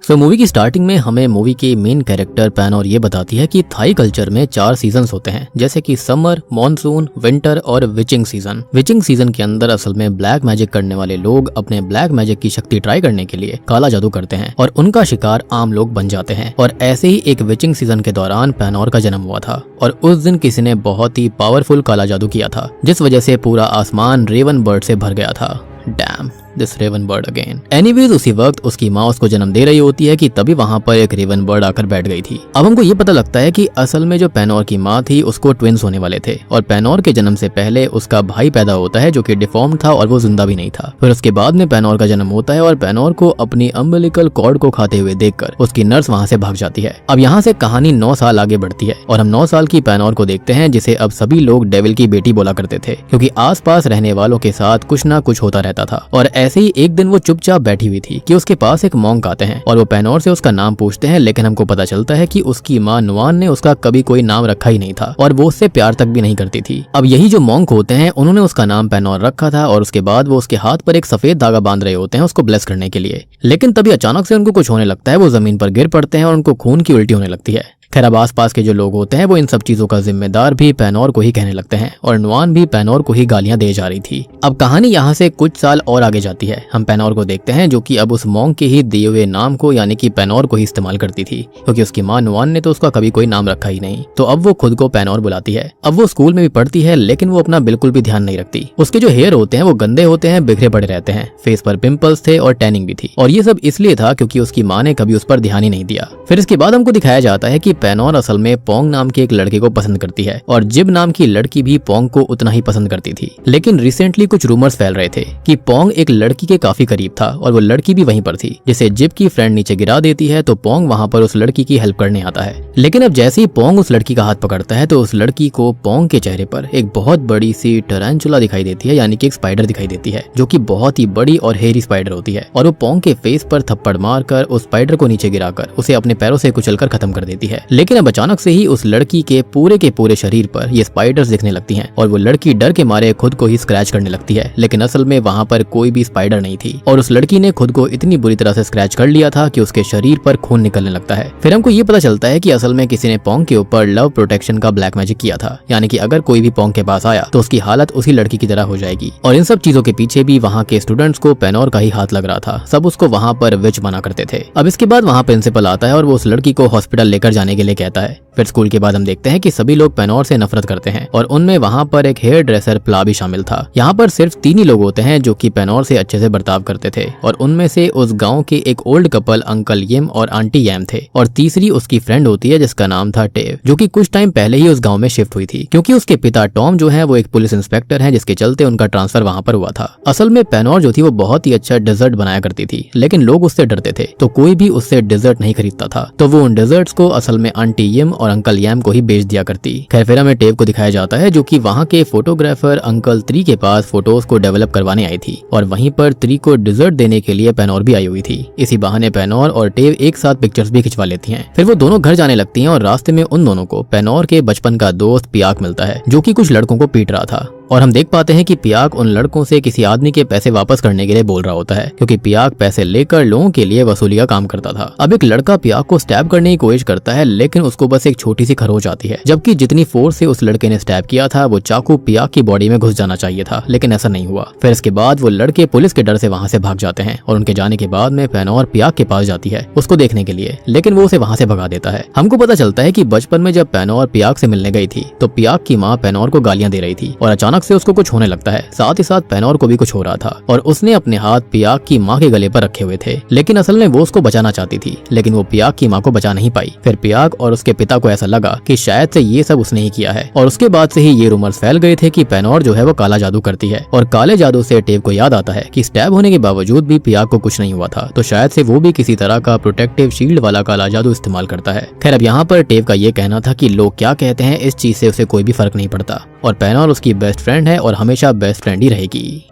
Movie की starting में हमें मूवी के मेन कैरेक्टर पैनोर ये बताती है कि थाई कल्चर में 4 सीजन्स होते हैं, जैसे कि समर, मॉनसून, विंटर और विचिंग सीजन। विचिंग सीजन के अंदर असल में ब्लैक मैजिक करने वाले लोग अपने ब्लैक मैजिक की शक्ति ट्राई करने के लिए काला जादू करते हैं और उनका शिकार आम लोग बन जाते हैं। और ऐसे ही एक विचिंग सीजन के दौरान पैनोर का जन्म हुआ था और उस दिन किसी ने बहुत ही पावरफुल काला जादू किया था, जिस वजह से पूरा आसमान रेवन बर्ड से भर गया था। Damn this raven bird again. Anyways उसी वक्त उसकी माँ उसको जन्म दे रही होती है कि तभी वहाँ पर एक रेवन बर्ड आकर बैठ गई थी। अब हमको ये पता लगता है कि असल में जो पैनोर की माँ थी उसको ट्विंस होने वाले थे और पैनोर के जन्म से पहले उसका भाई पैदा होता है जो कि डिफॉर्म था और वो जिंदा भी नहीं था। फिर उसके बाद में पैनोर का जन्म होता है और पैनोर को अपनी अम्बिलिकल कॉर्ड को खाते हुए देखकर उसकी नर्स वहाँ से भाग जाती है। अब यहाँ से कहानी 9 साल आगे बढ़ती है और हम 9 साल की पैनोर को देखते हैं, जिसे अब सभी लोग डेविल की बेटी बोला करते थे, क्योंकि आसपास रहने वालों के साथ कुछ ना कुछ होता रहता था। और ऐसे ही एक दिन वो चुपचाप बैठी हुई थी कि उसके पास एक मॉन्क आते हैं और वो पैनोर से उसका नाम पूछते हैं, लेकिन हमको पता चलता है कि उसकी माँ नुआन ने उसका कभी कोई नाम रखा ही नहीं था और वो उससे प्यार तक भी नहीं करती थी। अब यही जो मॉन्क होते हैं उन्होंने उसका नाम पैनोर रखा था और उसके बाद वो उसके हाथ पर एक सफेद धागा बांध रहे होते हैं उसको ब्लेस करने के लिए। लेकिन तभी अचानक से उनको कुछ होने लगता है, वो जमीन पर गिर पड़ते हैं और उनको खून की उल्टी होने लगती है। खैर अब आसपास के जो लोग होते हैं वो इन सब चीजों का जिम्मेदार भी पैनोर को ही कहने लगते हैं और नुआन भी पैनोर को ही गालियां दे जा रही थी। अब कहानी यहाँ से कुछ साल और आगे जाती है। हम पैनोर को देखते हैं जो कि अब उस मॉन्क के ही दिए हुए नाम को यानी कि पैनोर को ही इस्तेमाल करती थी, क्योंकि उसकी माँ नुआन ने तो उसका कभी कोई नाम रखा ही नहीं। तो अब वो खुद को पैनोर बुलाती है। अब वो स्कूल में भी पढ़ती है, लेकिन वो अपना बिल्कुल भी ध्यान नहीं रखती। उसके जो हेयर होते हैं वो गंदे होते हैं, बिखरे पड़े रहते हैं, फेस पर पिंपल्स थे और टैनिंग भी थी। और ये सब इसलिए था क्योंकि उसकी माँ ने कभी उस पर ध्यान ही नहीं दिया। फिर इसके बाद हमको दिखाया जाता है कि पैनोर असल में पोंग नाम के एक लड़के को पसंद करती है और जिब नाम की लड़की भी पोंग को उतना ही पसंद करती थी। लेकिन रिसेंटली कुछ रूमर्स फैल रहे थे कि पोंग एक लड़की के काफी करीब था और वो लड़की भी वहीं पर थी, जिसे जिब की फ्रेंड नीचे गिरा देती है तो पोंग वहां पर उस लड़की की हेल्प करने आता है। लेकिन अब जैसे ही पोंग उस लड़की का हाथ पकड़ता है तो उस लड़की को पोंग के चेहरे पर एक बहुत बड़ी सी टरांचुला दिखाई देती है, यानी कि एक स्पाइडर दिखाई देती है जो कि बहुत ही बड़ी और हेरी स्पाइडर होती है। और वो पोंग के फेस पर थप्पड़ मारकर उस स्पाइडर को नीचे गिराकर उसे अपने पैरों से कुचलकर खत्म कर देती है। लेकिन अब अचानक से ही उस लड़की के पूरे शरीर पर ये स्पाइडर्स दिखने लगती हैं और वो लड़की डर के मारे खुद को ही स्क्रैच करने लगती है। लेकिन असल में वहाँ पर कोई भी स्पाइडर नहीं थी और उस लड़की ने खुद को इतनी बुरी तरह से स्क्रैच कर लिया था कि उसके शरीर पर खून निकलने लगता है। फिर हमको ये पता चलता है कि असल में किसी ने पोंग के ऊपर लव प्रोटेक्शन का ब्लैक मैजिक किया था, यानी कि अगर कोई भी पोंग के पास आया तो उसकी हालत उसी लड़की की तरह हो जाएगी। और इन सब चीजों के पीछे भी वहाँ के स्टूडेंट्स को पैनोर का ही हाथ लग रहा था। सब उसको वहाँ पर विच बना करते थे। अब इसके बाद वहाँ प्रिंसिपल आता है और वो उस लड़की को हॉस्पिटल लेकर जाने के लिए कहता है। फिर स्कूल के बाद हम देखते हैं कि सभी लोग पैनोर से नफरत करते हैं और उनमें वहाँ पर एक हेयर ड्रेसर प्ला भी शामिल था। यहाँ पर सिर्फ 3 ही लोग होते हैं जो कि पैनोर से अच्छे से बर्ताव करते थे और उनमें से उस गांव के एक ओल्ड कपल अंकल यम और आंटी यम थे और तीसरी उसकी फ्रेंड होती है जिसका नाम था टेव, जो कि कुछ टाइम पहले ही उस गाँव में शिफ्ट हुई थी क्योंकि उसके पिता टॉम जो है वो एक पुलिस इंस्पेक्टर है, जिसके चलते उनका ट्रांसफर वहाँ पर हुआ था। असल में पैनोर जो थी वो बहुत ही अच्छा डेजर्ट बनाया करती थी, लेकिन लोग उससे डरते थे तो कोई भी उससे डेजर्ट नहीं खरीदता था, तो वो उन डेजर्ट्स को असल में आंटी यम और अंकल यम को ही बेच दिया करती। खैर फिर हमें टेव को दिखाया जाता है जो कि वहाँ के फोटोग्राफर अंकल 3 के पास फोटोज को डेवलप करवाने आई थी और वहीं पर 3 को डिजर्ट देने के लिए पैनोर भी आई हुई थी। इसी बहाने पैनोर और टेव एक साथ पिक्चर्स भी खिंचवा लेती हैं। फिर वो दोनों घर जाने लगती हैं और रास्ते में उन दोनों को पैनोर के बचपन का दोस्त पियाक मिलता है जो कि कुछ लड़कों को पीट रहा था और हम देख पाते हैं कि पियाक उन लड़कों से किसी आदमी के पैसे वापस करने के लिए बोल रहा होता है, क्योंकि पियाक पैसे लेकर लोगों के लिए वसूली का काम करता था। अब एक लड़का पियाक को स्टैब करने की कोशिश करता है, लेकिन उसको बस एक छोटी सी खरोच आती है, जबकि जितनी फोर्स से उस लड़के ने स्टैब किया था वो चाकू पियाक की बॉडी में घुस जाना चाहिए था, लेकिन ऐसा नहीं हुआ। फिर इसके बाद वो लड़के पुलिस के डर से वहाँ से भाग जाते हैं और उनके जाने के बाद में पैनोर पियाक के पास जाती है उसको देखने के लिए, लेकिन वो उसे वहाँ से भगा देता है। हमको पता चलता है कि बचपन में जब पैनोर पियाक से मिलने गई थी तो पियाक की माँ पैनोर को गालियां दे रही थी और अचानक से उसको कुछ होने लगता है। साथ ही साथ पैनोर को भी कुछ हो रहा था और उसने अपने हाथ पियाक की माँ के गले पर रखे हुए थे, लेकिन असल में वो उसको बचाना चाहती थी, लेकिन वो पियाक की माँ को बचा नहीं पाई। फिर पियाक और उसके पिता को ऐसा लगा कि शायद से ये सब उसने ही किया है और उसके बाद से ही ये रूमर्स फैल गए थे कि पैनोर जो है वो काला जादू करती है। और काले जादू से टेव को याद आता है कि स्टैब होने के बावजूद भी पियाक को कुछ नहीं हुआ था, तो शायद से वो भी किसी तरह का प्रोटेक्टिव शील्ड वाला काला जादू इस्तेमाल करता है। खैर अब यहाँ पर टेव का ये कहना था कि लोग क्या कहते हैं इस चीज से उसे कोई भी फर्क नहीं पड़ता और पैनोर उसकी बेस्ट फ्रेंड है और हमेशा बेस्ट फ्रेंड ही रहेगी।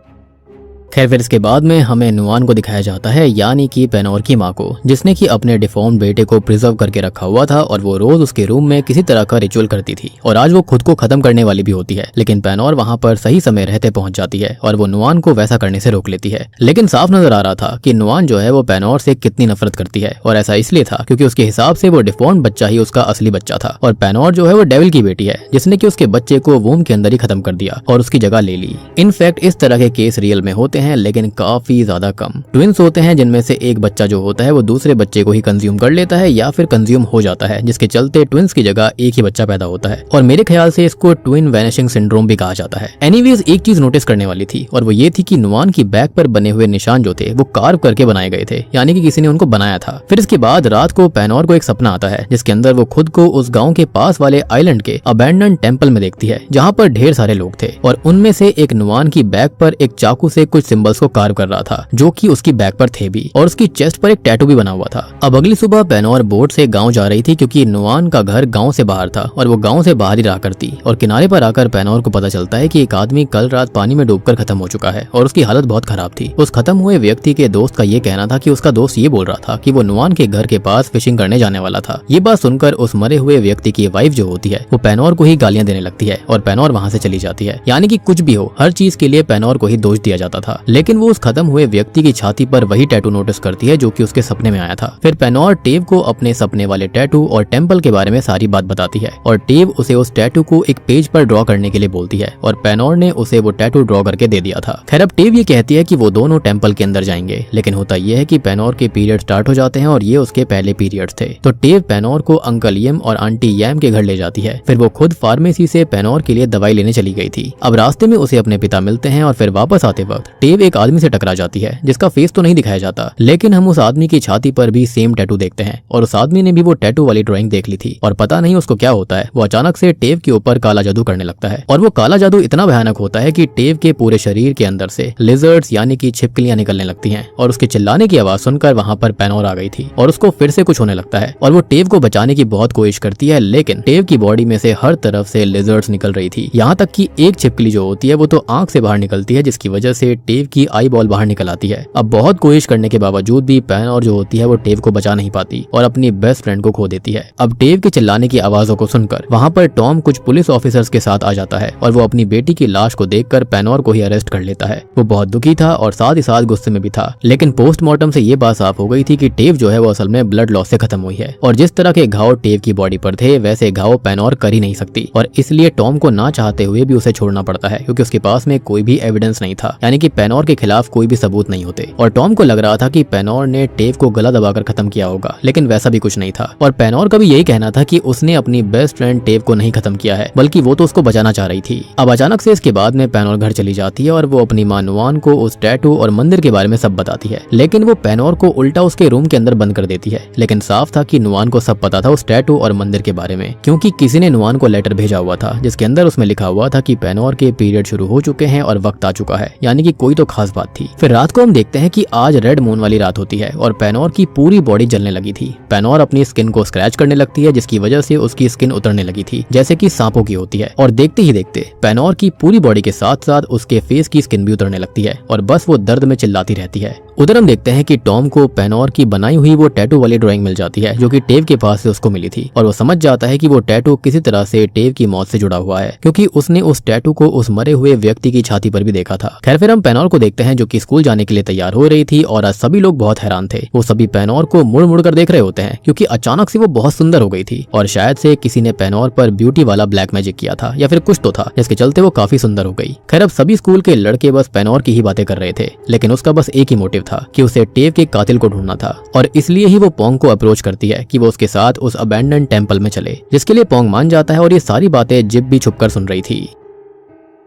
खैर फिर इसके बाद में हमें नुआन को दिखाया जाता है, यानी कि पेनोर की माँ को, जिसने कि अपने डिफॉर्म बेटे को प्रिजर्व करके रखा हुआ था और वो रोज उसके रूम में किसी तरह का रिचुअल करती थी और आज वो खुद को खत्म करने वाली भी होती है। लेकिन पेनोर वहाँ पर सही समय रहते पहुंच जाती है और वो नुआन को वैसा करने से रोक लेती है। लेकिन साफ नजर आ रहा था कि नुआन जो है वो पेनोर से कितनी नफरत करती है, और ऐसा इसलिए था क्योंकि उसके हिसाब से वो डिफॉर्म बच्चा ही उसका असली बच्चा था और पेनोर जो है वो डेविल की बेटी है जिसने कि उसके बच्चे को वूम के अंदर ही खत्म कर दिया और उसकी जगह ले ली। इनफैक्ट इस तरह के केस रियल में होते हैं, लेकिन काफी ज्यादा कम। ट्विंस होते हैं जिनमें से एक बच्चा जो होता है वो दूसरे बच्चे को ही कंज्यूम कर लेता है या फिर कंज्यूम हो जाता है, जिसके चलते ट्विंस की जगह एक ही बच्चा पैदा होता है और मेरे ख्याल से इसको ट्विन वैनिशिंग सिंड्रोम भी कहा जाता है। एनीवेज एक चीज नोटिस करने वाली थी और वो ये थी कि नुआन की बैक पर बने हुए निशान जो थे वो कार्व करके बनाए गए थे, यानी कि किसी ने उनको बनाया था। फिर इसके बाद रात को पेनोर को एक सपना आता है जिसके अंदर वो खुद को उस गांव के पास वाले आइलैंड के अबैंडन टेंपल में देखती है जहाँ पर ढेर सारे लोग थे और उनमें से एक नुआन की बैक पर एक चाकू से कुछ सिंबल्स को कार्व कर रहा था जो कि उसकी बैक पर थे भी, और उसकी चेस्ट पर एक टैटू भी बना हुआ था। अब अगली सुबह पेनोर बोट से गांव जा रही थी क्योंकि नुआन का घर गांव से बाहर था और वो गांव से बाहर ही रहा करती, और किनारे पर आकर पेनोर को पता चलता है कि एक आदमी कल रात पानी में डूबकर खत्म हो चुका है और उसकी हालत बहुत खराब थी। उस खत्म हुए व्यक्ति के दोस्त का ये कहना था कि उसका दोस्त ये बोल रहा था कि वो नुआन के घर के पास फिशिंग करने जाने वाला था। ये बात सुनकर उस मरे हुए व्यक्ति की वाइफ जो होती है वो पेनोर को ही गालियां देने लगती है और पेनोर वहां से चली जाती है, यानी कि कुछ भी हो हर चीज के लिए पेनोर को ही दोष दिया जाता था। लेकिन वो उस खत्म हुए व्यक्ति की छाती पर वही टैटू नोटिस करती है जो कि उसके सपने में आया था। फिर पेनोर टेव को अपने सपने वाले टैटू और टेम्पल के बारे में सारी बात बताती है और टेव उसे उस टैटू को एक पेज पर ड्रॉ करने के लिए बोलती है और पेनोर ने उसे वो टैटू ड्रॉ करके दे दिया था। खैर अब टेव ये कहती है कि वो दोनों टेम्पल के अंदर जाएंगे, लेकिन होता यह है कि पेनोर के पीरियड स्टार्ट हो जाते हैं और ये उसके पहले पीरियड्स थे। तो टेव पेनोर को अंकल यम और आंटी यम के घर ले जाती है। फिर वो खुद फार्मेसी से पेनोर के लिए दवाई लेने चली गई थी। अब रास्ते में उसे अपने पिता मिलते हैं और फिर वापस आते वक्त टेव एक आदमी से टकरा जाती है जिसका फेस तो नहीं दिखाया जाता, लेकिन हम उस आदमी की छाती पर भी सेम टैटू देखते हैं और उस आदमी ने भी वो टैटू वाली ड्राइंग देख ली थी और पता नहीं उसको क्या होता है, वो अचानक से टेव के ऊपर काला जादू करने लगता है और वो काला जादू इतना भयानक होता है कि टेव के पूरे शरीर के अंदर से लिजर्ड्स यानी कि छिपकलियां निकलने लगती हैं और उसके चिल्लाने की आवाज सुनकर वहां पर पेनोर आ गई थी और उसको फिर से कुछ होने लगता है और वो टेव को बचाने की बहुत कोशिश करती है, लेकिन टेव की बॉडी में से हर तरफ से लिजर्ड्स निकल रही थी, यहाँ तक कि एक छिपकली जो होती है वो तो आंख से बाहर निकलती है जिसकी वजह से टेव की आई बॉल बाहर निकल आती है। अब बहुत कोशिश करने के बावजूद भी पेनोर जो होती है वो टेव को बचा नहीं पाती और अपनी बेस्ट फ्रेंड को खो देती है। अब टेव के चिल्लाने की आवाजों को सुनकर वहाँ पर टॉम कुछ पुलिस ऑफिसर्स के साथ आ जाता है और वो अपनी बेटी की लाश को देखकर पेनोर को ही अरेस्ट कर लेता है। वो बहुत दुखी था और साथ ही साथ गुस्से में भी था, लेकिन पोस्टमार्टम से ये बात साफ हो गई थी कि टेव जो है वो असल में ब्लड लॉस से खत्म हुई है और जिस तरह के घाव टेव की बॉडी पर थे वैसे घाव पेनोर कर ही नहीं सकती और इसलिए टॉम को ना चाहते हुए भी उसे छोड़ना पड़ता है क्योंकि उसके पास में कोई भी एविडेंस नहीं था, यानी कि पेनोर के खिलाफ कोई भी सबूत नहीं होते। और टॉम को लग रहा था कि पेनोर ने टेव को गला दबाकर खत्म किया होगा, लेकिन वैसा भी कुछ नहीं था और पेनोर का भी यही कहना था कि उसने अपनी बेस्ट फ्रेंड टेव को नहीं खत्म किया है बल्कि वो तो उसको बचाना चाह रही थी। अब अचानक से इसके बाद में पेनोर घर चली जाती है और वो अपनी मां नुआन को उस टैटू और मंदिर के बारे में सब बताती है, लेकिन वो पेनोर को उल्टा उसके रूम के अंदर बंद कर देती है। लेकिन साफ था कि नुआन को सब पता था उस टैटू और मंदिर के बारे में, क्योंकि किसी ने नुआन को लेटर भेजा हुआ था जिसके अंदर उसमें लिखा हुआ था कि पेनोर के पीरियड शुरू हो चुके हैं और वक्त आ चुका है, यानी कि कोई तो खास बात थी। फिर रात को हम देखते हैं कि आज रेड मून वाली रात होती है और पेनोर की पूरी बॉडी जलने लगी थी। पेनोर अपनी स्किन को स्क्रैच करने लगती है जिसकी वजह से उसकी स्किन उतरने लगी थी जैसे कि सांपों की होती है और देखते ही देखते पेनोर की पूरी बॉडी के साथ साथ उसके फेस की स्किन भी उतरने लगती है और बस वो दर्द में चिल्लाती रहती है। उधर हम देखते हैं कि टॉम को पेनोर की बनाई हुई वो टैटू वाली ड्राइंग मिल जाती है जो कि टेव के पास से उसको मिली थी और वो समझ जाता है कि वो टैटू किसी तरह से टेव की मौत से जुड़ा हुआ है क्योंकि उसने उस टैटू को उस मरे हुए व्यक्ति की छाती पर भी देखा था। खैर फिर हम पेनोर को देखते हैं जो कि स्कूल जाने के लिए तैयार हो रही थी और आज सभी लोग बहुत हैरान थे। वो सभी पेनोर को मुड़ मुड़ कर देख रहे होते हैं क्योंकि अचानक से वो बहुत सुंदर हो गई थी और शायद से किसी ने पेनोर पर ब्यूटी वाला ब्लैक मैजिक किया था या फिर कुछ तो था जिसके चलते वो काफी सुंदर हो गई। खैर अब सभी स्कूल के लड़के बस पेनोर की ही बातें कर रहे थे, लेकिन उसका बस एक ही मोटिव था कि उसे टेव के कातिल को ढूंढना था और इसलिए ही वो पोंग को अप्रोच करती है कि वो उसके साथ उस अबैंडन टेंपल में चले, जिसके लिए पोंग मान जाता है और ये सारी बातें जिप भी छुपकर सुन रही थी।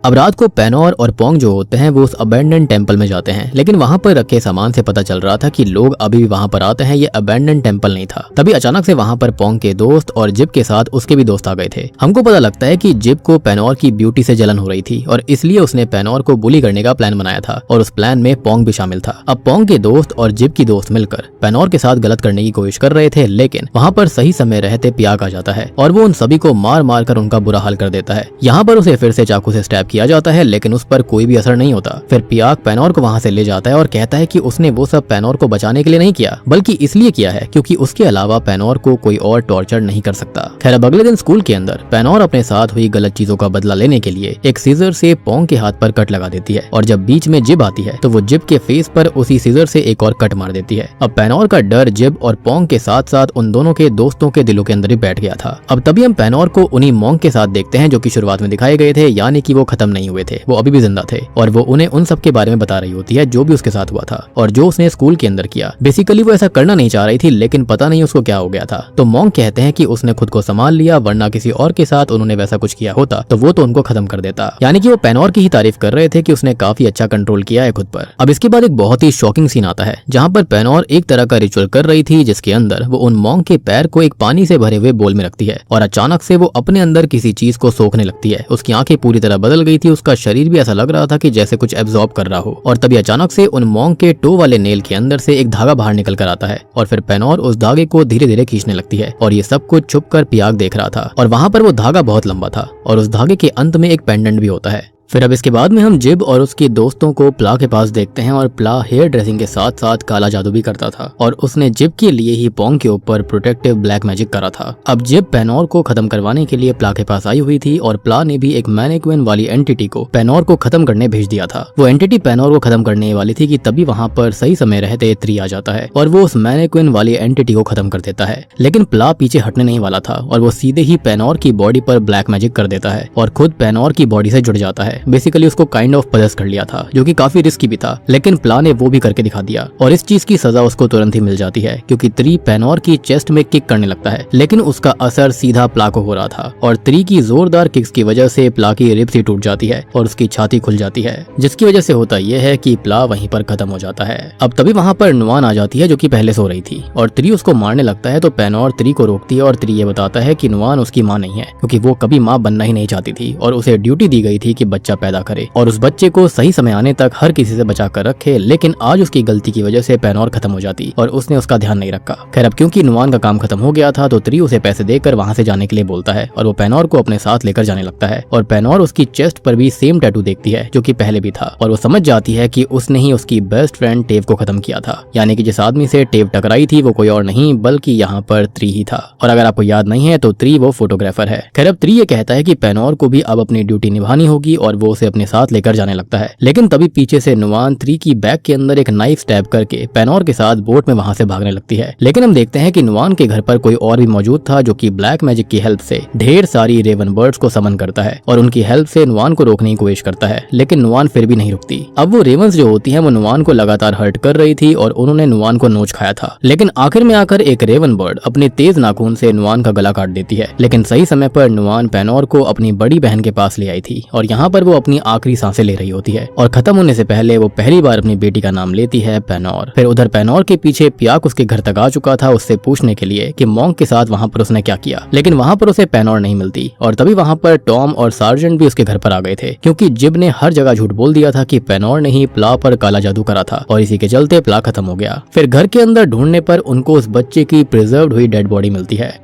अब रात को पेनोर और पोंग जो होते हैं वो उस अबैंडन टेंपल में जाते हैं, लेकिन वहां पर रखे सामान से पता चल रहा था कि लोग अभी भी वहां पर आते हैं, ये अबैंडन टेंपल नहीं था। तभी अचानक से वहां पर पोंग के दोस्त और जिप के साथ उसके भी दोस्त आ गए थे। हमको पता लगता है कि जिप को पेनोर की ब्यूटी से जलन हो रही थी और इसलिए उसने पेनोर को बुली करने का प्लान बनाया था और उस प्लान में पोंग भी शामिल था। अब पोंग के दोस्त और जिप की दोस्त मिलकर पेनोर के साथ गलत करने की कोशिश कर रहे थे, लेकिन वहां पर सही समय रहते पियाक आ जाता है और वो उन सभी को मार मार कर उनका बुरा हाल कर देता है। यहाँ पर उसे फिर से चाकू से स्टैब किया जाता है लेकिन उस पर कोई भी असर नहीं होता। फिर पियाक पेनोर को वहाँ से ले जाता है और कहता है कि उसने वो सब पेनोर को बचाने के लिए नहीं किया बल्कि इसलिए किया है क्योंकि उसके अलावा पेनोर को कोई और टॉर्चर नहीं कर सकता। खैर अब अगले दिन स्कूल के अंदर पेनोर अपने साथ हुई गलत चीजों का बदला लेने के लिए एक सीजर से पोंग के हाथ पर कट लगा देती है और जब बीच में जिब आती है तो वो जिब के फेस पर उसी सीजर से एक और कट मार देती है। अब पेनोर का डर जिब और पोंग के साथ साथ उन दोनों के दोस्तों के दिलों के अंदर ही बैठ गया था। अब तभी हम पेनोर को उन्हीं मोंग के साथ देखते हैं जो कि शुरुआत में दिखाए गए थे, यानी कि वो खत्म नहीं हुए थे, वो अभी भी जिंदा थे और वो उन्हें उन सब के बारे में बता रही होती है जो भी उसके साथ हुआ था और जो उसने स्कूल के अंदर किया। बेसिकली वो ऐसा करना नहीं चाह रही थी लेकिन पता नहीं उसको क्या हो गया था। तो मोंग कहते हैं कि उसने खुद को संभाल लिया, वरना किसी और के साथ उन्होंने वैसा कुछ किया होता तो वो तो उनको खत्म कर देता। यानी कि वो पेनोर की ही तारीफ कर रहे थे कि उसने काफी अच्छा कंट्रोल किया है खुद पर। अब इसके बाद एक बहुत ही शॉकिंग सीन आता है जहाँ पर पेनोर एक तरह का रिचुअल कर रही थी जिसके अंदर वो उन मोंग के पैर को एक पानी से भरे हुए बोल में रखती है और अचानक से वो अपने अंदर किसी चीज को सोखने लगती है। उसकी आंखें पूरी तरह बदल गई थी, उसका शरीर भी ऐसा लग रहा था कि जैसे कुछ एब्जॉर्ब कर रहा हो। और तभी अचानक से उन मोंग के टो वाले नेल के अंदर से एक धागा बाहर निकल कर आता है और फिर पेनोर उस धागे को धीरे धीरे खींचने लगती है और ये सब कुछ छुप कर पियाक देख रहा था और वहां पर वो धागा बहुत लंबा था और उस धागे के अंत में एक पेंडेंट भी होता है। फिर अब इसके बाद में हम जिब और उसके दोस्तों को प्ला के पास देखते हैं और प्ला हेयर ड्रेसिंग के साथ साथ काला जादू भी करता था और उसने जिब के लिए ही पोंग के ऊपर प्रोटेक्टिव ब्लैक मैजिक करा था। अब जिब पेनोर को खत्म करवाने के लिए प्ला के पास आई हुई थी और प्ला ने भी एक मैनेक्विन वाली एंटिटी को पेनोर को खत्म करने भेज दिया था। वो एंटिटी पेनोर को खत्म करने वाली थी कि तभी वहाँ पर सही समय रहते त्री आ जाता है और वो उस मैनेक्विन वाली एंटिटी को खत्म कर देता है। लेकिन प्ला पीछे हटने नहीं वाला था और वो सीधे ही पेनोर की बॉडी पर ब्लैक मैजिक कर देता है और खुद पेनोर की बॉडी से जुड़ जाता है। बेसिकली उसको काइंड ऑफ पजेस कर लिया था जो कि काफी रिस्की भी था, लेकिन प्ला ने वो भी करके दिखा दिया और इस चीज की सजा उसको तुरंत ही मिल जाती है क्योंकि त्री पेनोर की चेस्ट में किक करने लगता है, लेकिन उसका असर सीधा प्ला को हो रहा था और त्री की जोरदार किक्स की वजह से प्ला की रिब्स ही टूट जाती है और उसकी छाती खुल जाती है, जिसकी वजह से होता यह है कि प्ला वहीं पर खत्म हो जाता है। अब तभी वहां पर नुआन आ जाती है जो कि पहले सो रही थी और त्री उसको मारने लगता है तो पेनोर त्री को रोकती है और त्री ये बताता है कि नुआन उसकी माँ नहीं है क्योंकि वो कभी माँ बनना ही नहीं चाहती थी और उसे ड्यूटी दी गई थी कि बच्चा पैदा करे और उस बच्चे को सही समय आने तक हर किसी से बचा कर रखे। लेकिन आज उसकी गलती की वजह से पेनोर खत्म हो जाती और उसने उसका ध्यान नहीं रखा। खैर अब क्योंकि नुआन का काम खत्म हो गया था तो त्री उसे पैसे देकर वहां से जाने के लिए बोलता है और वो पेनोर को अपने साथ लेकर जाने लगता है और पेनोर उसकी चेस्ट पर भी सेम टैटू देखती है जो कि पहले भी था और वो समझ जाती है कि उसने ही उसकी बेस्ट फ्रेंड टेव को खत्म किया था। यानी कि जिस आदमी से टेव टकराई थी वो कोई और नहीं बल्कि यहाँ पर त्री ही था और अगर आपको याद नहीं है तो त्री वो फोटोग्राफर है। खैर अब त्री ये कहता है कि पेनोर को भी अब अपनी ड्यूटी निभानी होगी और वो उसे अपने साथ लेकर जाने लगता है। लेकिन तभी पीछे से नुआन त्री की बैग के अंदर एक नाइफ स्टैब करके पेनोर के साथ बोट में वहां से भागने लगती है। लेकिन हम देखते हैं कि नुआन के घर पर कोई और भी मौजूद था जो कि ब्लैक मैजिक की हेल्प से ढेर सारी रेवन बर्ड्स को समन करता है और उनकी हेल्प से नुआन को रोकने की कोशिश करता है, लेकिन नुआन फिर भी नहीं रुकती। अब वो रेवंस जो होती हैं वो नुआन को लगातार हर्ट कर रही थी और उन्होंने नुआन को नोच खाया था। लेकिन आखिर में आकर एक रेवन बर्ड अपने तेज नाखून से नुआन का गला काट देती है। लेकिन सही समय पर नुआन पेनोर को अपनी बड़ी बहन के पास ले आई थी और यहाँ पर वो अपनी आखिरी सांसें ले रही होती है और खत्म होने से पहले वो पहली बार अपनी बेटी का नाम लेती है पेनोर। फिर उधर पेनोर के पीछे पियाक उसके घर तक आ चुका था उससे पूछने के लिए कि मोंग के साथ वहां पर उसने क्या किया, लेकिन वहां पर उसे पेनोर नहीं मिलती और तभी वहां पर टॉम और सार्जेंट भी उसके घर पर आ गए थे क्योंकि जिब ने हर जगह झूठ बोल दिया था कि पेनोर ने ही प्ला पर काला जादू करा था और इसी के चलते प्ला खत्म हो गया। फिर घर के अंदर ढूंढने पर उनको उस बच्चे की प्रिजर्व्ड हुई डेड बॉडी मिलती है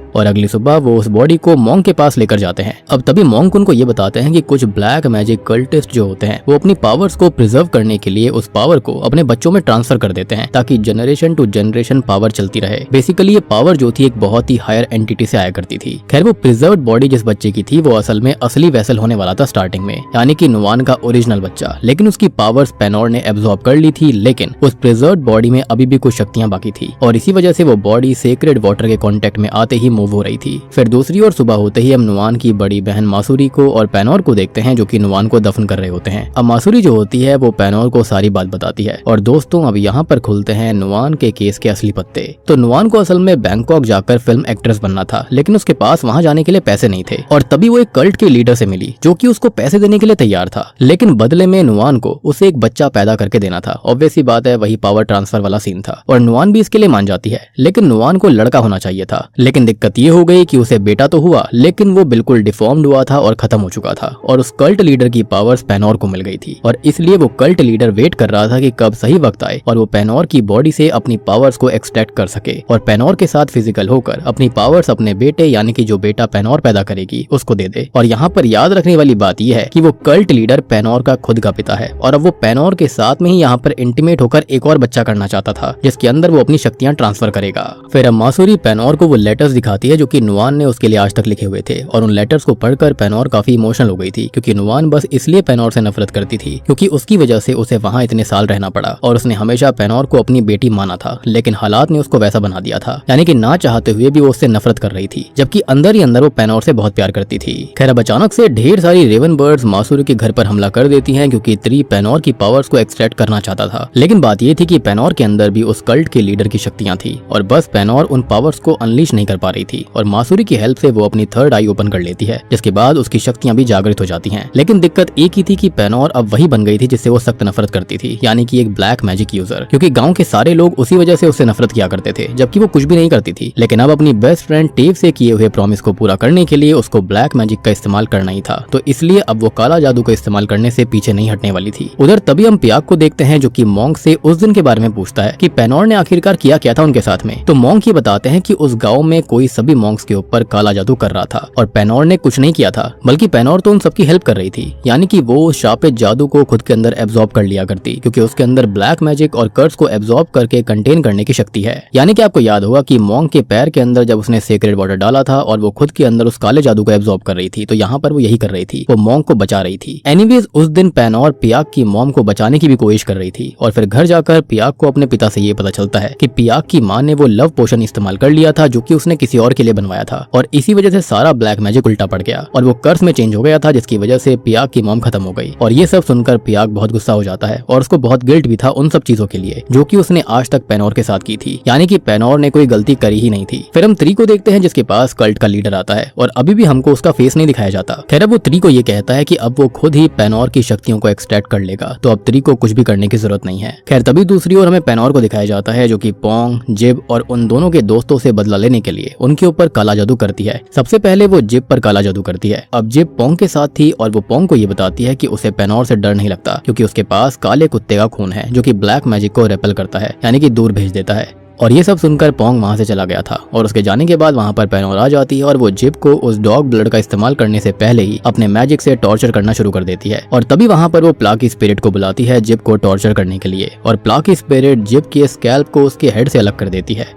और अगली सुबह वो उस बॉडी को मोंग के पास लेकर जाते हैं। अब तभी मोंग उनको ये बताते हैं कि कुछ ब्लैक मैजिक कल्टिस्ट जो होते हैं वो अपनी पावर्स को प्रिजर्व करने के लिए उस पावर को अपने बच्चों में ट्रांसफर कर देते हैं ताकि जनरेशन टू जनरेशन पावर चलती रहे। बेसिकली ये पावर जो थी एक बहुत ही हायर एंटिटी से आया करती थी। खैर वो प्रिजर्व्ड बॉडी जिस बच्चे की थी वो असल में असली वेसल होने वाला था स्टार्टिंग में, यानी कि नुआन का ओरिजिनल बच्चा, लेकिन उसकी पावर्स पेनोर ने एब्जॉर्ब कर ली थी। लेकिन उस प्रिजर्व्ड बॉडी में अभी भी कुछ शक्तियां बाकी थी और इसी वजह से वो बॉडी सेक्रेड वाटर के कॉन्टेक्ट में आते ही मूव हो रही थी। फिर दूसरी ओर सुबह होते ही हम नुआन की बड़ी बहन मासूरी को और पेनोर को देखते हैं जो कि नुआन को दफन कर रहे होते हैं। अब मासूरी जो होती है वो पेनोर को सारी बात बताती है और दोस्तों अब यहाँ पर खुलते हैं नुआन के केस के असली पत्ते। तो नुआन को असल में बैंकॉक जाकर फिल्म एक्ट्रेस बनना था, लेकिन उसके पास वहाँ जाने के लिए पैसे नहीं थे और तभी वो एक कल्ट के लीडर से मिली जो कि उसको पैसे देने के लिए तैयार था, लेकिन बदले में नुआन को उसे एक बच्चा पैदा करके देना था। ऑब्वियस सी बात है, वही पावर ट्रांसफर वाला सीन था और नुआन भी इसके लिए मान जाती है, लेकिन नुआन को लड़का होना चाहिए था। लेकिन दिक्कत दिक्कत ये हो गई कि उसे बेटा तो हुआ लेकिन वो बिल्कुल डिफॉर्म्ड हुआ था और खत्म हो चुका था और उस कल्ट लीडर की पावर्स पेनोर को मिल गई थी और इसलिए वो कल्ट लीडर वेट कर रहा था कि कब सही वक्त आए और वो पेनोर की बॉडी से अपनी पावर्स को एक्सट्रैक्ट कर सके और पेनोर के साथ फिजिकल होकर अपनी पावर्स अपने बेटे यानी कि जो बेटा पेनोर पैदा करेगी उसको दे दे। और यहाँ पर याद रखने वाली बात यह है कि वो कल्ट लीडर पेनोर का खुद का पिता है और अब वो पेनोर के साथ में ही यहाँ पर इंटीमेट होकर एक और बच्चा करना चाहता था जिसके अंदर वो अपनी शक्तियां ट्रांसफर करेगा। फिर अब मासूरी पेनोर को वो लेटर्स दिखाती है जो कि नुआन ने उसके लिए आज तक लिखे हुए थे और उन लेटर्स को पढ़कर पेनोर काफी इमोशनल हो गई थी क्योंकि नुआन बस इसलिए पेनोर से नफरत करती थी क्योंकि उसकी वजह से उसे वहां इतने साल रहना पड़ा और उसने हमेशा पेनोर को अपनी बेटी माना था लेकिन हालात ने उसको वैसा बना दिया था, यानी कि ना चाहते हुए भी वो उससे नफरत कर रही थी जबकि अंदर ही अंदर वो पेनोर से बहुत प्यार करती थी। खैर अब अचानक से ढेर सारी रेवन बर्ड्स मासूरी के घर पर हमला कर देती हैं क्योंकि त्री पेनोर की पावर्स को एक्सट्रैक्ट करना चाहता था। लेकिन बात ये थी कि पेनोर के अंदर भी उस कल्ट के लीडर की शक्तियां थी और बस पेनोर उन पावर्स को अनलीश नहीं कर पा रही थी और मासूरी की हेल्प से वो अपनी थर्ड आई ओपन कर लेती है जिसके बाद उसकी शक्तियां भी जागृत हो जाती हैं। लेकिन दिक्कत एक ही थी कि पेनोर अब वही बन गई थी जिससे वो सख्त नफरत करती थी, यानी कि एक ब्लैक मैजिक यूजर, क्योंकि गांव के सारे लोग उसी वजह से उससे नफरत किया करते थे जबकि वो कुछ भी नहीं करती थी। लेकिन अब अपनी बेस्ट फ्रेंड टेव से किए हुए प्रॉमिस को पूरा करने के लिए उसको ब्लैक मैजिक का इस्तेमाल करना ही था, तो इसलिए अब वो काला जादू का इस्तेमाल करने से पीछे नहीं हटने वाली थी। उधर तभी हम पियाक को देखते हैं जो कि मॉन्क से उस दिन के बारे में पूछता है कि पेनोर ने आखिरकार किया क्या था उनके साथ में। तो मॉन्क ये बताते हैं कि उस गांव में कोई सभी मॉन्क्स के ऊपर काला जादू कर रहा था और पेनोर ने कुछ नहीं किया था बल्कि पेनोर तो उन सबकी हेल्प कर रही थी, यानी कि वो शापित जादू को खुद के अंदर एब्जॉर्ब कर लिया करती क्योंकि उसके अंदर ब्लैक मैजिक और कर्स को एब्जॉर्ब करके कंटेन करने की शक्ति है। यानी कि आपको याद होगा कि मॉन्क के पैर के अंदर जब उसने सेक्रेड वाटर डाला था और वो खुद के अंदर उस काले जादू को एब्जॉर्ब कर रही थी, तो यहाँ पर वो यही कर रही थी, वो मॉन्क को बचा रही थी। एनीवेज उस दिन पेनोर पियाक की मॉम को बचाने की भी कोशिश कर रही थी और फिर घर जाकर पियाक को अपने पिता से ये पता चलता है कि पियाक की माँ ने वो लव पोशन इस्तेमाल कर लिया था जो कि उसने किसी और के लिए बनवाया था और इसी वजह से सारा ब्लैक मैजिक उल्टा पड़ गया और वो कर्स में चेंज हो गया था जिसकी वजह से पियाक की मॉम खत्म हो गई। और ये सब सुनकर पियाक बहुत गुस्सा हो जाता है और उसको बहुत गिल्ट भी था उन सब चीजों के लिए जो कि उसने आज तक पेनोर के साथ की थी, यानी कि पेनोर ने कोई गलती करी ही नहीं थी। फिर हम त्री को देखते हैं जिसके पास कल्ट का लीडर आता है और अभी भी हमको उसका फेस नहीं दिखाया जाता। खैर अब वो त्री को ये कहता है कि अब वो खुद ही पेनोर की शक्तियों को एक्सट्रैक्ट कर लेगा, तो अब त्री को कुछ भी करने की जरूरत नहीं है। खैर तभी दूसरी ओर हमें पेनोर को दिखाया जाता है जो कि पोंग, जिब और उन दोनों के दोस्तों से बदला लेने के लिए उनके ऊपर काला जादू करती है। सबसे पहले वो जिब पर काला जादू करती है। अब जिब पोंग के साथ थी और वो पोंग को ये बताती है कि उसे पेनोर से डर नहीं लगता क्योंकि उसके पास काले कुत्ते का खून है जो कि ब्लैक मैजिक को रेपेल करता है, यानी कि दूर भेज देता है। और ये सब सुनकर पोंग वहां से चला गया था और उसके जाने के बाद वहां पर पेनोर आ जाती है और वो जिब को उस डॉग ब्लड का इस्तेमाल करने से पहले ही अपने मैजिक से टॉर्चर करना शुरू कर देती है। और तभी वहां पर वो प्लाकी स्पिरिट को बुलाती है जिब को टॉर्चर करने के लिए और प्लाकी स्पिरिट जिब के स्कैल्प को उसके हेड से अलग कर देती है।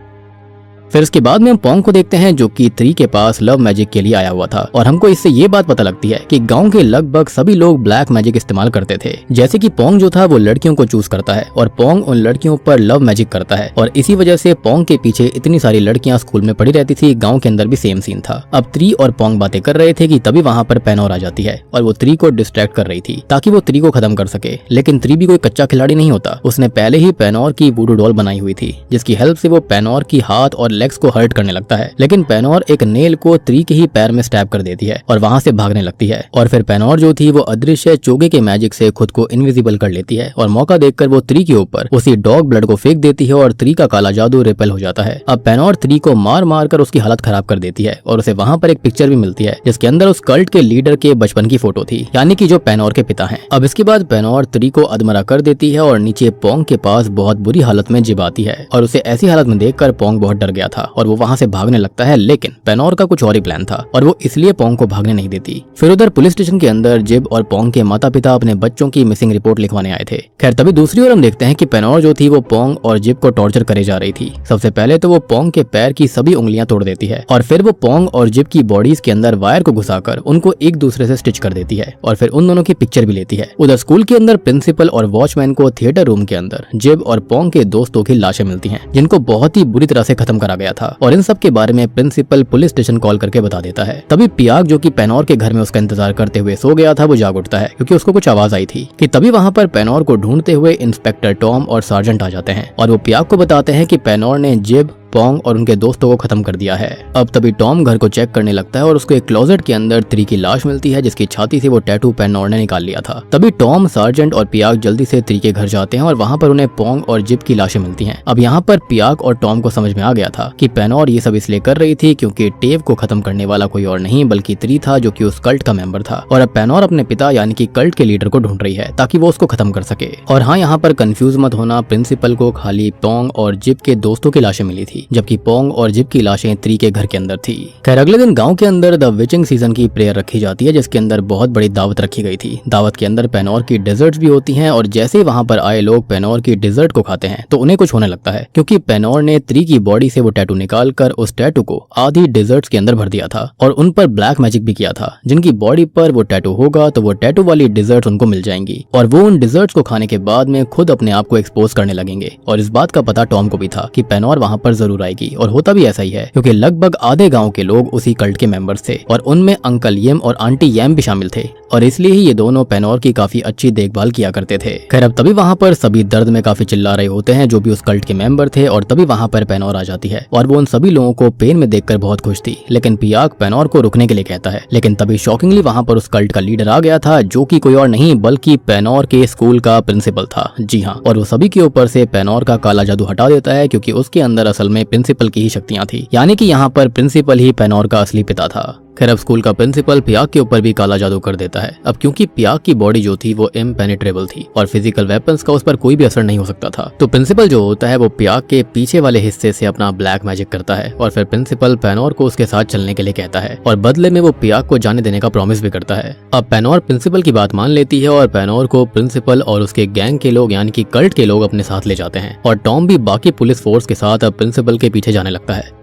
फिर इसके बाद में हम पोंग को देखते हैं जो कि त्री के पास लव मैजिक के लिए आया हुआ था और हमको इससे ये बात पता लगती है कि गांव के लगभग सभी लोग ब्लैक मैजिक इस्तेमाल करते थे। जैसे कि पोंग जो था वो लड़कियों को चूज करता है और पोंग उन लड़कियों पर लव मैजिक करता है और इसी वजह से पोंग के पीछे इतनी सारी लड़कियां स्कूल में पढ़ी रहती थी। गाँव के अंदर भी सेम सीन था। अब त्री और पोंग बातें कर रहे थे कि तभी वहां पर पेनोर आ जाती है और वो त्री को डिस्ट्रैक्ट कर रही थी ताकि वो त्री को खत्म कर सके। लेकिन त्री भी कोई कच्चा खिलाड़ी नहीं होता, उसने पहले ही पेनोर की वुडू डॉल बनाई हुई थी जिसकी हेल्प से वो पेनोर की हाथ और लेग्स को हर्ट करने लगता है। लेकिन पेनोर एक नेल को त्री के ही पैर में स्टैब कर देती है और वहां से भागने लगती है और फिर पेनोर जो थी वो अदृश्य चोगे के मैजिक से खुद को इनविजिबल कर लेती है और मौका देखकर वो त्री के ऊपर उसी डॉग ब्लड को फेंक देती है और त्री का काला जादू रिपेल हो जाता है। अब पेनोर त्री को मार मार कर उसकी हालत खराब कर देती है और उसे वहां पर एक पिक्चर भी मिलती है जिसके अंदर उस कल्ट के लीडर के बचपन की फोटो थी, यानी कि जो पेनोर के पिता हैं। अब इसके बाद पेनोर त्री को अधमरा कर देती है और नीचे पोंग के पास बहुत बुरी हालत में जिब आती है और उसे ऐसी हालत में देखकर पोंग बहुत डर गया था और वो वहां से भागने लगता है। लेकिन पेनोर का कुछ और ही प्लान था और वो इसलिए पोंग को भागने नहीं देती। फिर उधर पुलिस स्टेशन के अंदर जिब और पोंग के माता पिता अपने बच्चों की मिसिंग रिपोर्ट लिखवाने आए थे। खैर तभी दूसरी ओर हम देखते हैं कि पेनोर जो थी वो पोंग और जिब को टॉर्चर करे जा रही थी। सबसे पहले तो वो पोंग के पैर की सभी उंगलियां तोड़ देती है और फिर वो पोंग और जिब की बॉडीज के अंदर वायर को घुसाकर उनको एक दूसरे से स्टिच कर देती है और फिर उन दोनों की पिक्चर भी लेती है। उधर स्कूल के अंदर प्रिंसिपल और वॉचमैन को थिएटर रूम के अंदर जिब और पोंग के दोस्तों की लाशें मिलती हैं जिनको बहुत ही बुरी तरह से खत्म करा गया था और इन सब के बारे में प्रिंसिपल पुलिस स्टेशन कॉल करके बता देता है। तभी पियाक जो कि पेनोर के घर में उसका इंतजार करते हुए सो गया था वो जाग उठता है क्योंकि उसको कुछ आवाज आई थी कि तभी वहां पर पेनोर को ढूंढते हुए इंस्पेक्टर टॉम और सार्जेंट आ जाते हैं और वो पियाक को बताते हैं कि पेनोर ने जिब, पोंग और उनके दोस्तों को खत्म कर दिया है। अब तभी टॉम घर को चेक करने लगता है और उसको एक क्लोजेट के अंदर ट्री की लाश मिलती है जिसकी छाती से वो टैटू पेनोर ने निकाल लिया था। तभी टॉम, सार्जेंट और पियाक जल्दी से ट्री के घर जाते हैं और वहाँ पर उन्हें पोंग और जिप की लाशें मिलती हैं। अब यहाँ पर पियाक और टॉम को समझ में आ गया था कि पेनोर ये सब इसलिए कर रही थी क्योंकि टेव को खत्म करने वाला कोई और नहीं बल्कि ट्री था जो कि उस कल्ट का मेंबर था, और अब पेनोर अपने पिता यानी कि कल्ट के लीडर को ढूंढ रही है ताकि वो उसको खत्म कर सके। और हाँ, यहाँ पर कंफ्यूज मत होना, प्रिंसिपल को खाली पोंग और जिप के दोस्तों की लाशें मिली थी जबकि पोंग और जिप की लाशें ट्री के घर के अंदर थी। खैर, अगले दिन गांव के अंदर द विचिंग सीजन की प्रेयर रखी जाती है जिसके अंदर बहुत बड़ी दावत रखी गई थी। दावत के अंदर पेनोर की डिजर्ट्स भी होती हैं और जैसे ही वहां पर आए लोग पेनोर की डिजर्ट को खाते हैं तो उन्हें कुछ होने लगता है क्योंकि पेनोर ने ट्री की बॉडी से वो टैटू निकाल कर उस टैटू को आधी डिजर्ट्स के अंदर भर दिया था और उन पर ब्लैक मैजिक भी किया था। जिनकी बॉडी पर वो टैटू होगा तो वो टैटू वाली डिजर्ट्स उनको मिल जाएंगी और वो उन डिजर्ट्स को खाने के बाद में खुद अपने आप को एक्सपोज करने लगेंगे। और इस बात का पता टॉम को भी था कि पेनोर वहां पर जरूर आएगी और होता भी ऐसा ही है क्योंकि लगभग आधे गांव के लोग उसी कल्ट के मेंबर्स थे और उनमें अंकल येम और आंटी येम भी शामिल थे और इसलिए ही ये दोनों पेनोर की काफी अच्छी देखभाल किया करते थे। खैर, अब तभी वहां पर सभी दर्द में काफी चिल्ला रहे होते हैं जो भी उस कल्ट के मेंबर थे और तभी वहां पर पेनोर आ जाती है और वो उन सभी लोगों को पेन में देखकर बहुत खुश थी। लेकिन पियाक पेनोर को रुकने के लिए कहता है, लेकिन तभी शॉकिंगली वहां पर उस कल्ट का लीडर आ गया था जो कि कोई और नहीं बल्कि पेनोर के स्कूल का प्रिंसिपल था। जी हाँ, और वो सभी के ऊपर से पेनोर का काला जादू हटा देता है क्योंकि उसके अंदर असल में प्रिंसिपल की ही शक्तियां थी, यानी कि यहाँ पर प्रिंसिपल ही पेनोर का असली पिता था। खैर, अब स्कूल का प्रिंसिपल पियाक के ऊपर भी काला जादू कर देता है। अब क्योंकि पियाक की बॉडी जो थी वो इम्पेनिट्रेबल थी और फिजिकल वेपन्स का उस पर कोई भी असर नहीं हो सकता था, तो प्रिंसिपल जो होता है वो पियाक के पीछे वाले हिस्से से अपना ब्लैक मैजिक करता है और फिर प्रिंसिपल पेनोर को उसके साथ चलने के लिए कहता है और बदले में वो पियाक को जाने देने का प्रॉमिस भी करता है। अब पेनोर प्रिंसिपल की बात मान लेती है और पेनोर को प्रिंसिपल और उसके गैंग के लोग यानी कि कल्ट के लोग अपने साथ ले जाते हैं और टॉम भी बाकी पुलिस फोर्स के साथ अब प्रिंसिपल के पीछे जाने लगता है।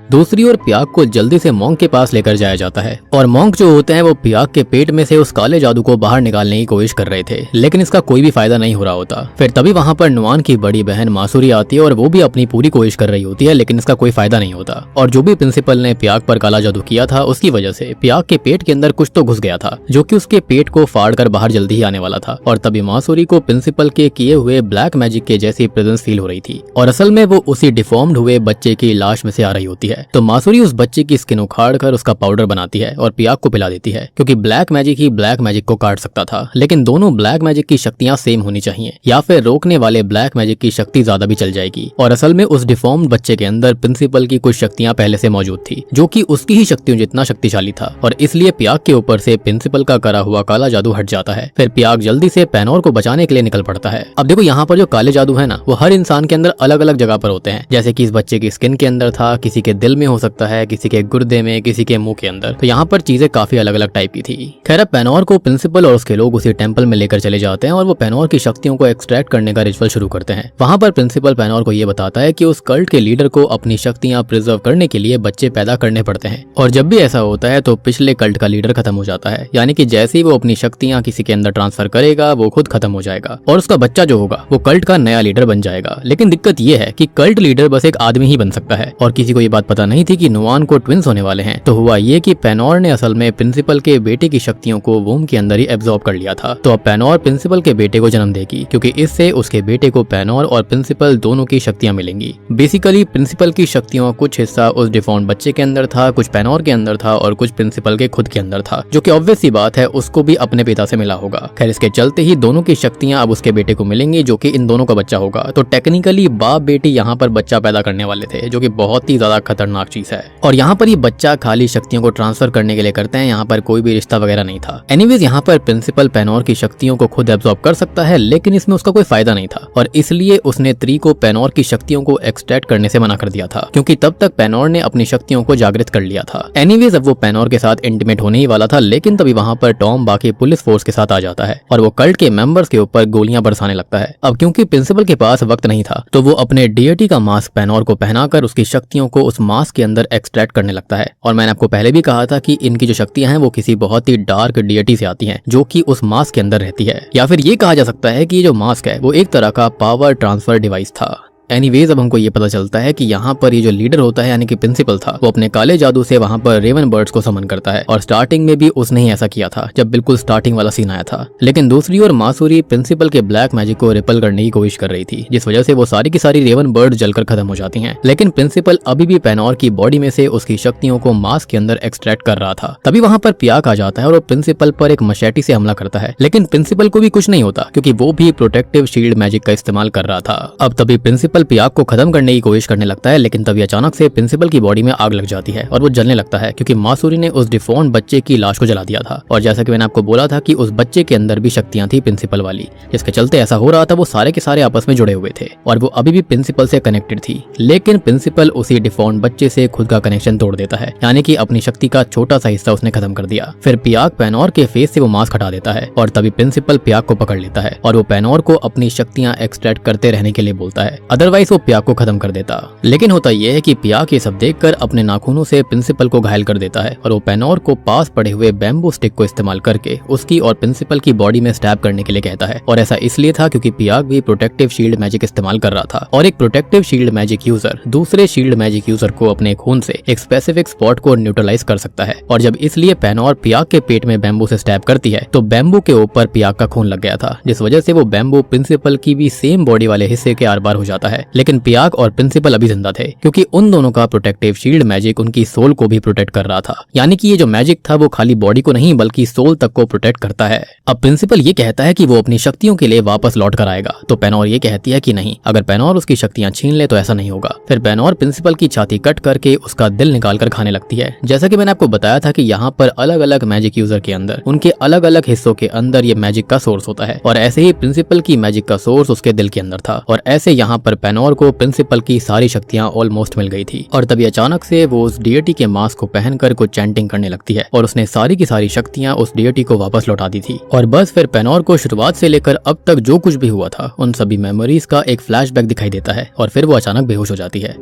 दूसरी ओर पियाक को जल्दी से मॉन्क के पास लेकर जाया जाता है और मॉन्क जो होते हैं वो पियाक के पेट में से उस काले जादू को बाहर निकालने की कोशिश कर रहे थे, लेकिन इसका कोई भी फायदा नहीं हो रहा होता। फिर तभी वहां पर नुआन की बड़ी बहन मासूरी आती है और वो भी अपनी पूरी कोशिश कर रही होती है, लेकिन इसका कोई फायदा नहीं होता। और जो भी प्रिंसिपल ने पियाक पर काला जादू किया था उसकी वजह से पियाक के पेट के अंदर कुछ तो घुस गया था जो कि उसके पेट को फाड़ कर बाहर जल्दी ही आने वाला था। और तभी मासूरी को प्रिंसिपल के किए हुए ब्लैक मैजिक के जैसी प्रेजेंस फील हो रही थी और असल में वो उसी डिफॉर्म्ड हुए बच्चे की लाश में से आ रही होती है। तो मासूरी उस बच्चे की स्किन उखाड़ कर उसका पाउडर बनाती है और पियाक को पिला देती है क्योंकि ब्लैक मैजिक ही ब्लैक मैजिक को काट सकता था, लेकिन दोनों ब्लैक मैजिक की शक्तियां सेम होनी चाहिए या फिर रोकने वाले ब्लैक मैजिक की शक्ति ज्यादा भी चल जाएगी। और असल में उस डिफॉर्म्ड बच्चे के अंदर प्रिंसिपल की कुछ शक्तियां पहले से मौजूद थी जो कि उसकी ही शक्तियों जितना शक्तिशाली था और इसलिए पियाक के ऊपर से प्रिंसिपल का करा हुआ काला जादू हट जाता है। फिर पियाक जल्दी से पेनोर को बचाने के लिए निकल पड़ता है। अब देखो, यहाँ पर जो काले जादू है ना वो हर इंसान के अंदर अलग अलग जगह पर होते हैं, जैसे कि इस बच्चे की स्किन के अंदर था, किसी के दिल में हो सकता है, किसी के गुर्दे में, किसी के मुंह के अंदर। तो यहाँ पर चीजें काफी अलग अलग टाइप की थी। खैर, पेनोर को प्रिंसिपल और उसके लोग उसी टेंपल में लेकर चले जाते हैं और वो पेनोर की शक्तियों को एक्सट्रैक्ट करने का रिचुअल शुरू करते हैं। वहां पर प्रिंसिपल पेनोर को ये बताता है कि उस कल्ट के लीडर को अपनी शक्तियां प्रिजर्व करने के लिए बच्चे पैदा करने पड़ते हैं और जब भी ऐसा होता है तो पिछले कल्ट का लीडर खत्म हो जाता है, यानी कि जैसे ही वो अपनी शक्तियां किसी के अंदर ट्रांसफर करेगा वो खुद खत्म हो जाएगा और उसका बच्चा जो होगा वो कल्ट का नया लीडर बन जाएगा। लेकिन दिक्कत ये है कि कल्ट लीडर बस एक आदमी ही बन सकता है और किसी को ये बात पता नहीं थी कि नुआन को ट्विंस होने वाले हैं। तो हुआ ये कि पेनोर ने असल में प्रिंसिपल के बेटे की शक्तियों को वोम के अंदर ही एब्जॉर्ब कर लिया था। तो अब पेनोर प्रिंसिपल के बेटे को जन्म देगी क्योंकि इससे उसके बेटे को पेनोर और प्रिंसिपल दोनों की शक्तियां मिलेंगी। बेसिकली प्रिंसिपल की शक्तियों का कुछ हिस्सा उस डिफॉर्म्ड बच्चे के अंदर था, कुछ पेनोर के अंदर था और कुछ प्रिंसिपल के खुद के अंदर था, जो कि ऑब्वियस सी बात है उसको भी अपने पिता से मिला होगा। खैर, इसके चलते ही दोनों की शक्तियां अब उसके बेटे को मिलेंगी जो कि इन दोनों का बच्चा होगा। तो टेक्निकली बाप बेटी यहाँ पर बच्चा पैदा करने वाले थे, जो कि बहुत ही ज्यादा खतरनाक चीज है। और यहाँ पर ये बच्चा खाली शक्तियों को ट्रांसफर करने के लिए करते हैं, यहाँ पर कोई भी रिश्ता वगैरह नहीं था। एनीवेज, यहाँ पर प्रिंसिपल पेनोर की शक्तियों को खुद एब्जॉर्ब कर सकता है, लेकिन इसमें उसका कोई फायदा नहीं था और इसलिए उसने ट्री को पेनोर की शक्तियों को एक्सट्रैक्ट करने से मना कर दिया था क्योंकि तब तक पेनोर ने अपनी शक्तियों को जागृत कर लिया था। एनीवेज, अब वो पेनोर के साथ इंटीमेट होने ही वाला था, लेकिन तभी वहां पर टॉम बाकी पुलिस फोर्स के साथ आ जाता है और वो कल्ट के मेंबर्स के ऊपर गोलियां बरसाने लगता है। अब क्योंकि प्रिंसिपल के पास वक्त नहीं था तो वो अपने डिएटी का मास्क पेनोर को पहनाकर उसकी शक्तियों को उस मास्क के अंदर एक्सट्रैक्ट करने लगता है। और मैंने आपको पहले भी कहा था कि इनकी जो शक्तियां हैं वो किसी बहुत ही डार्क डिएटी से आती हैं जो कि उस मास्क के अंदर रहती है, या फिर ये कहा जा सकता है कि ये जो मास्क है वो एक तरह का पावर ट्रांसफर डिवाइस था। एनीवेज अब हमको ये पता चलता है कि यहाँ पर ये जो लीडर होता है यानी कि प्रिंसिपल था, वो अपने काले जादू से वहाँ पर रेवन बर्ड्स को समन करता है और स्टार्टिंग में भी उसने ही ऐसा किया था जब बिल्कुल स्टार्टिंग वाला सीन आया था। लेकिन दूसरी ओर मासूरी प्रिंसिपल के ब्लैक मैजिक को रिपल करने की कोशिश कर रही थी, जिस वजह से वो सारी की सारी रेवन बर्ड जलकर खत्म हो जाती हैं। लेकिन प्रिंसिपल अभी भी पेनोर की बॉडी में से उसकी शक्तियों को मास्क के अंदर एक्सट्रैक्ट कर रहा था। तभी वहाँ पर पियाक आ जाता है और वो प्रिंसिपल पर एक मशेटी से हमला करता है, लेकिन प्रिंसिपल को भी कुछ नहीं होता क्योंकि वो भी प्रोटेक्टिव शील्ड मैजिक का इस्तेमाल कर रहा था। अब तभी प्रिंसिपल पियाक को खत्म करने की कोशिश करने लगता है, लेकिन तभी अचानक से प्रिंसिपल की बॉडी में आग लग जाती है और वो जलने लगता है क्योंकि मासूरी ने उस डिफॉर्म बच्चे की लाश को जला दिया था। और जैसा कि मैंने आपको बोला था कि उस बच्चे के अंदर भी शक्तियां थी प्रिंसिपल वाली, जिसके चलते ऐसा हो रहा था वो सारे के सारे आपस में जुड़े हुए थे और वो अभी भी प्रिंसिपल से कनेक्टेड थी। लेकिन प्रिंसिपल उसी डिफॉर्म बच्चे से खुद का कनेक्शन तोड़ देता है, यानी कि अपनी शक्ति का छोटा सा हिस्सा उसने खत्म कर दिया। फिर पियाक पेनोर के फेस से वो मास्क हटा देता है और तभी प्रिंसिपल पियाक को पकड़ लेता है और वो पेनोर को अपनी शक्तियां एक्सट्रैक्ट करते रहने के लिए बोलता है, अदरवाइज वो पियाक को खत्म कर देता। लेकिन होता यह है कि पियाक ये सब देखकर अपने नाखूनों से प्रिंसिपल को घायल कर देता है और वो पेनोर को पास पड़े हुए बैम्बू स्टिक को इस्तेमाल करके उसकी और प्रिंसिपल की बॉडी में स्टैब करने के लिए कहता है। और ऐसा इसलिए था क्योंकि पियाक भी प्रोटेक्टिव शील्ड मैजिक इस्तेमाल कर रहा था और एक प्रोटेक्टिव शील्ड मैजिक यूजर दूसरे शील्ड मैजिक यूजर को अपने खून से एक स्पेसिफिक स्पॉट को न्यूट्रलाइज कर सकता है। और जब इसलिए पेनोर पियाक के पेट में बैम्बू से स्टैब करती है तो बैम्बू के ऊपर पियाक का खून लग गया था, जिस वजह से वो बैम्बू प्रिंसिपल की भी सेम बॉडी वाले हिस्से के आर पार हो जाता है। लेकिन पियाक और प्रिंसिपल अभी जिंदा थे क्योंकि उन दोनों का प्रोटेक्टिव शील्ड मैजिक उनकी सोल को भी प्रोटेक्ट कर रहा था, यानी कि ये जो मैजिक था वो खाली बॉडी को नहीं बल्कि सोल तक को प्रोटेक्ट करता है। अब प्रिंसिपल ये कहता है कि वो अपनी शक्तियों के लिए वापस लौट कर आएगा, तो पेनोर ये कहती है कि नहीं, अगर पेनोर उसकी शक्तियां छीन ले तो ऐसा नहीं होगा। फिर पेनोर प्रिंसिपल की छाती कट करके उसका दिल निकाल कर खाने लगती है। जैसा कि मैंने आपको बताया था कि यहाँ पर अलग अलग मैजिक यूजर के अंदर उनके अलग अलग हिस्सों के अंदर ये मैजिक का सोर्स होता है और ऐसे ही प्रिंसिपल की मैजिक का सोर्स उसके दिल के अंदर था और ऐसे यहाँ पर पेनोर को प्रिंसिपल की सारी शक्तियां ऑलमोस्ट मिल गई थी। और तभी अचानक से वो उस डीएटी के मास्क को पहनकर कुछ चैंटिंग करने लगती है और उसने सारी की सारी शक्तियां उस डीएटी को वापस लौटा दी थी। और बस फिर पेनोर को शुरुआत से लेकर अब तक जो कुछ भी हुआ था उन सभी मेमोरीज का एक फ्लैशबैक दिखाई देता है और फिर वो अचानक बेहोश हो जाती है।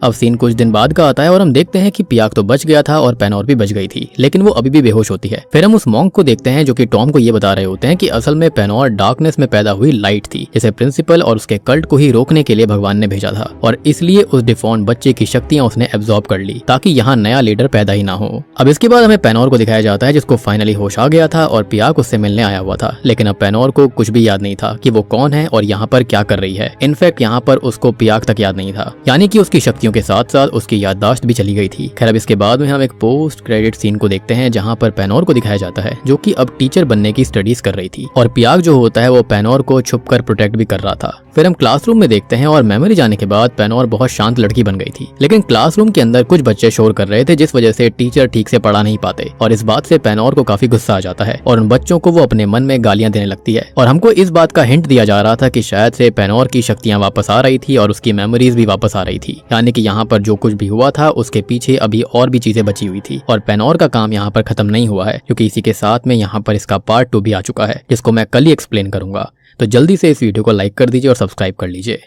अब सीन कुछ दिन बाद का आता है और हम देखते हैं कि पियाक तो बच गया था और पेनोर भी बच गई थी, लेकिन वो अभी भी बेहोश होती है। फिर हम उस मॉन्क को देखते हैं जो कि टॉम को ये बता रहे होते हैं कि असल में पेनोर डार्कनेस में पैदा हुई लाइट थी, जिसे प्रिंसिपल और उसके कल्ट को ही रोकने के लिए भगवान ने भेजा था और इसलिए उस डिफॉर्म बच्चे की शक्तियां उसने एब्जॉर्ब कर ली ताकि यहाँ नया लीडर पैदा ही ना हो। अब इसके बाद हमें पेनोर को दिखाया जाता है जिसको फाइनली होश आ गया था और पियाक उससे मिलने आया हुआ था, लेकिन अब पेनोर को कुछ भी याद नहीं था कि वो कौन है और यहाँ पर क्या कर रही है। इनफैक्ट यहाँ पर उसको पियाक तक याद नहीं था, यानी कि उसकी शक्तियों के साथ साथ की याददाश्त भी चली गई थी। खैर अब इसके बाद में हम एक पोस्ट क्रेडिट सीन को देखते हैं जहां पर पेनोर को दिखाया जाता है जो कि अब टीचर बनने की स्टडीज कर रही थी और पियाक जो होता है वो पेनोर को छुपकर प्रोटेक्ट भी कर रहा था। फिर हम क्लासरूम में देखते हैं और मेमोरी जाने के बाद पेनोर बहुत शांत लड़की बन गई थी, लेकिन क्लासरूम के अंदर कुछ बच्चे शोर कर रहे थे जिस वजह से टीचर ठीक से पढ़ा नहीं पाते और इस बात से पेनोर को काफी गुस्सा आ जाता है और उन बच्चों को वो अपने मन में गालियां देने लगती है। और हमको इस बात का हिंट दिया जा रहा था कि शायद से पेनोर की शक्तियां वापस आ रही थी और उसकी मेमोरीज भी वापस आ रही थी, यानी कि यहाँ पर जो कुछ भी हुआ था उसके पीछे अभी और भी चीजें बची हुई थी और पेनोर का काम यहाँ पर खत्म नहीं हुआ है क्योंकि इसी के साथ में यहाँ पर इसका पार्ट 2 भी आ चुका है जिसको मैं कल ही एक्सप्लेन करूंगा। तो जल्दी से इस वीडियो को लाइक कर दीजिए और सब्सक्राइब कर लीजिए।